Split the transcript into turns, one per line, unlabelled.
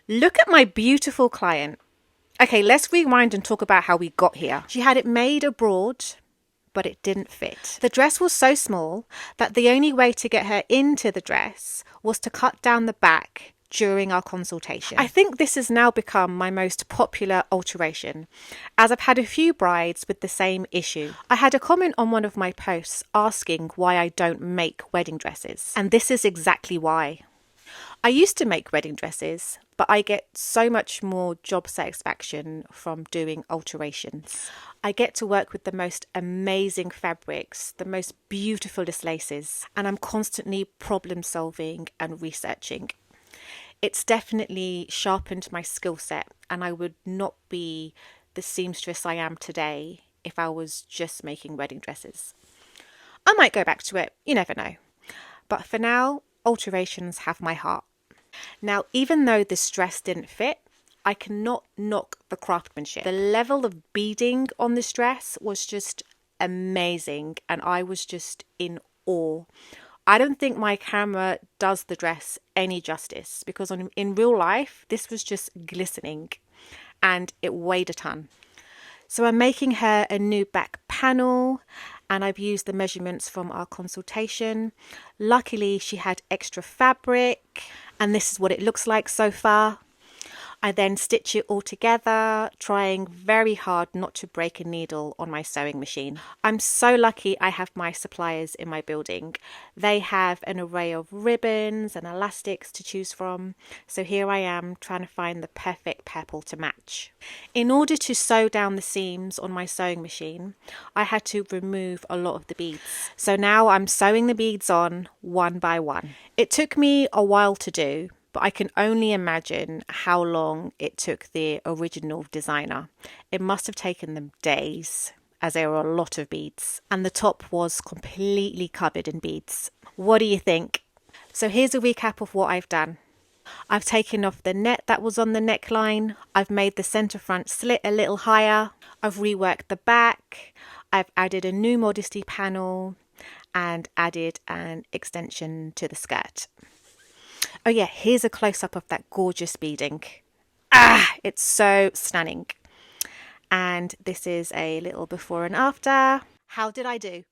Look at my beautiful client. Okay, let's rewind and talk about how we got here. She had it made abroad, but it didn't fit. The dress was so small that the only way to get her into the dress was to cut down the back during our consultation. I think this has now become my most popular alteration, as I've had a few brides with the same issue. I had a comment on one of my posts asking why I don't make wedding dresses, and this is exactly why. I used to make wedding dresses, but I get so much more job satisfaction from doing alterations. I get to work with the most amazing fabrics, the most beautifulest laces, and I'm constantly problem solving and researching. It's definitely sharpened my skill set, and I would not be the seamstress I am today if I was just making wedding dresses. I might go back to it, you never know. But for now, alterations have my heart. Now, even though this dress didn't fit, I cannot knock the craftsmanship. The level of beading on this dress was just amazing, and I was just in awe. I don't think my camera does the dress any justice, because in real life, this was just glistening and it weighed a ton. So I'm making her a new back panel, and I've used the measurements from our consultation. Luckily, she had extra fabric, and this is what it looks like so far. I then stitch it all together, trying very hard not to break a needle on my sewing machine. I'm so lucky I have my suppliers in my building. They have an array of ribbons and elastics to choose from, so here I am trying to find the perfect purple to match. In order to sew down the seams on my sewing machine, I had to remove a lot of the beads. So now I'm sewing the beads on one by one. It took me a while to do, but I can only imagine how long it took the original designer. It must have taken them days, as there were a lot of beads, and the top was completely covered in beads. What do you think? So here's a recap of what I've done. I've taken off the net that was on the neckline. I've made the centre front slit a little higher. I've reworked the back. I've added a new modesty panel and added an extension to the skirt. Oh yeah, here's a close-up of that gorgeous beading. It's so stunning. And this is a little before and after. How did I do?